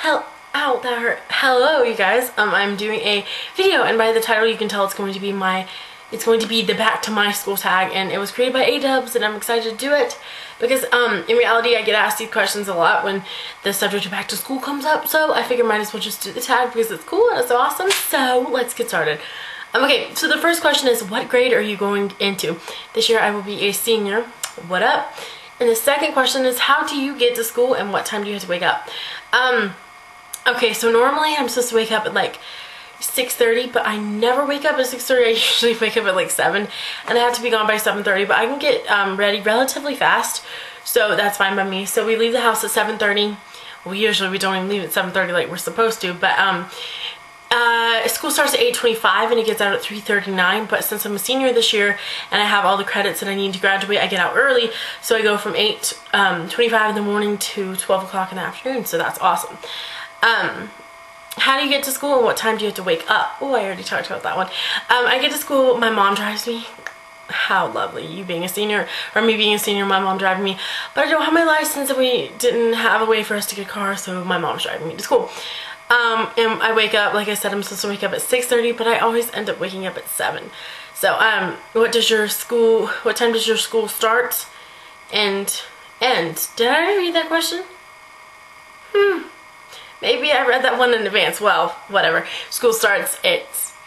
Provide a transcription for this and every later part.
Ow, that hurt. Hello, you guys. I'm doing a video, and by the title you can tell it's going to be the back to my school tag, and it was created by A-dubs, and I'm excited to do it because in reality I get asked these questions a lot when the subject of back to school comes up, so I figured might as well just do the tag because it's cool and it's awesome. So let's get started. Okay, so the first question is, what grade are you going into? This year I will be a senior. What up? And the second question is, how do you get to school and what time do you have to wake up? Okay, so normally I'm supposed to wake up at like 6:30, but I never wake up at 6:30. I usually wake up at like 7, and I have to be gone by 7:30, but I can get ready relatively fast, so that's fine by me. So we leave the house at 7:30. Well, usually we don't even leave at 7:30 like we're supposed to, but school starts at 8:25 and it gets out at 3:39, but since I'm a senior this year and I have all the credits that I need to graduate, I get out early, so I go from 8:25 in the morning to 12 o'clock in the afternoon, so that's awesome. How do you get to school and what time do you have to wake up? Oh, I already talked about that one. I get to school, my mom drives me. How lovely, you being a senior, or me being a senior, my mom driving me. But I don't have my license and we didn't have a way for us to get a car, so my mom's driving me to school. And I wake up, like I said, I'm supposed to wake up at 6:30, but I always end up waking up at 7. So, what time does your school start and end? Did I already read that question? Maybe I read that one in advance. Well, whatever. School starts, I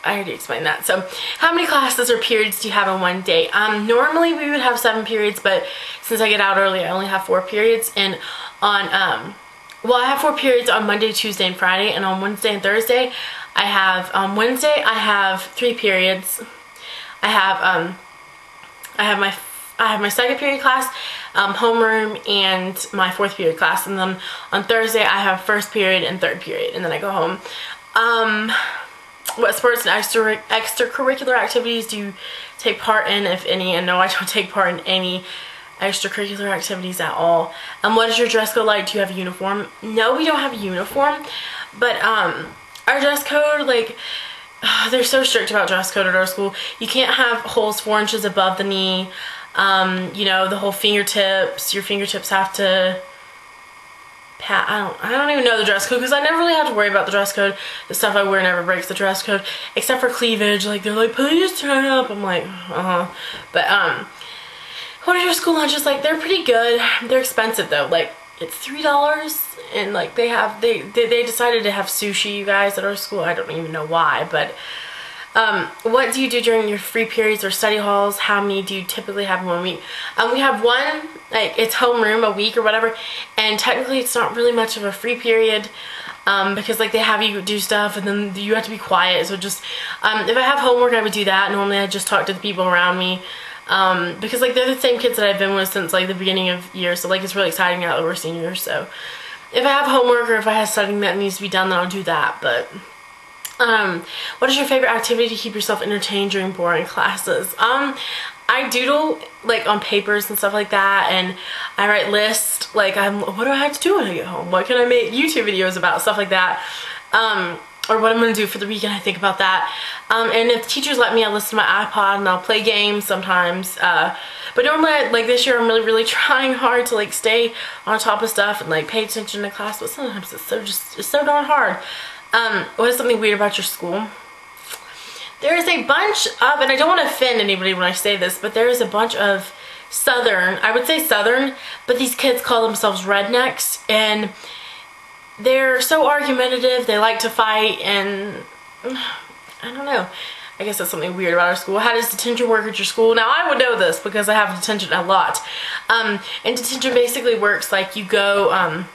already explained that. So, how many classes or periods do you have in one day? Normally we would have 7 periods, but since I get out early, I only have 4 periods. And on, well, I have 4 periods on Monday, Tuesday, and Friday, and on Wednesday and Thursday, on Wednesday, I have 3 periods. I have my second period class, homeroom, and my 4th period class, and then on Thursday I have 1st period and 3rd period, and then I go home. What sports and extracurricular activities do you take part in, if any? And no, I don't take part in any extracurricular activities at all. What is your dress code like? Do you have a uniform? No, we don't have a uniform, but our dress code, like, they're so strict about dress code at our school. You can't have holes 4 inches above the knee. You know, the whole fingertips, your fingertips have to pat. I don't even know the dress code because I never really have to worry about the dress code. The stuff I wear never breaks the dress code, except for cleavage. Like, they're like, please turn up. I'm like, but what are your school lunches like? They're pretty good. They're expensive though. Like, it's $3, and like they decided to have sushi, you guys, at our school. I don't even know why, but what do you do during your free periods or study halls? How many do you typically have in 1 week? We have one, like, it's homeroom a week or whatever, and technically it's not really much of a free period because, like, they have you do stuff and then you have to be quiet. So just if I have homework, I would do that. Normally I just talk to the people around me because, like, they're the same kids that I've been with since, like, the beginning of year, so, like, it's really exciting now that we're seniors. So if I have homework or if I have studying that needs to be done, then I'll do that. But what is your favorite activity to keep yourself entertained during boring classes? I doodle, like, on papers and stuff like that, and I write lists, like, what do I have to do when I get home? What can I make YouTube videos about? Stuff like that. Or what I'm going to do for the weekend, I think about that. And if the teachers let me, I listen to my iPod and I'll play games sometimes. But normally, like, this year I'm really trying hard to, like, stay on top of stuff and, like, pay attention to class, but sometimes it's so darn hard. What is something weird about your school? There is a bunch of, and I don't want to offend anybody when I say this, but there is a bunch of Southern, I would say Southern, but these kids call themselves rednecks, and they're so argumentative, they like to fight, and I don't know. I guess that's something weird about our school. How does detention work at your school? Now, I would know this because I have detention a lot. And detention basically works like you go,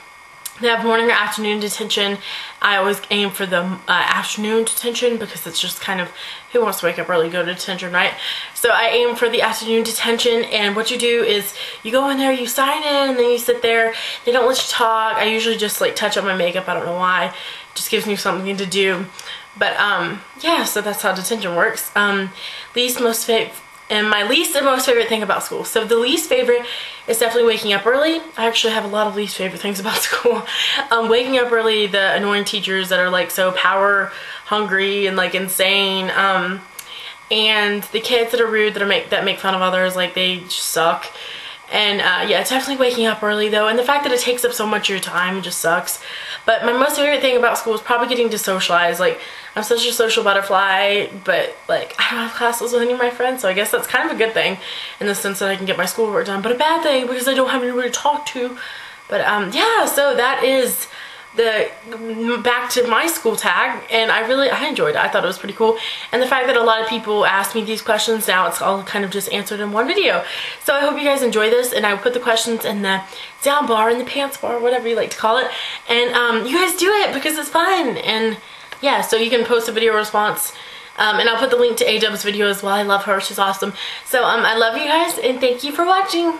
they have morning or afternoon detention. I always aim for the afternoon detention because it's just kind of, who wants to wake up early, go to detention, right? So I aim for the afternoon detention, and what you do is you go in there, you sign in, and then you sit there. They don't let you talk. I usually just, like, touch up my makeup. I don't know why. It just gives me something to do. But yeah, so that's how detention works. And my least and most favorite thing about school. So the least favorite is definitely waking up early. I actually have a lot of least favorite things about school. Waking up early, the annoying teachers that are, like, so power hungry and, like, insane. And the kids that are rude, that make fun of others, like, they just suck. And yeah, definitely waking up early though, and the fact that it takes up so much of your time just sucks. But my most favorite thing about school is probably getting to socialize. Like, I'm such a social butterfly, but like I don't have classes with any of my friends, so I guess that's kind of a good thing in the sense that I can get my schoolwork done, but a bad thing because I don't have anybody to talk to. But yeah, so that is the back to my school tag, and I enjoyed it. I thought it was pretty cool, and the fact that a lot of people asked me these questions, now it's all kind of just answered in one video. So I hope you guys enjoy this, and I will put the questions in the down bar, in the pants bar, whatever you like to call it, and you guys do it because it's fun. And yeah, so you can post a video response, and I'll put the link to A-Dub's video as well. I love her, she's awesome. So I love you guys, and thank you for watching.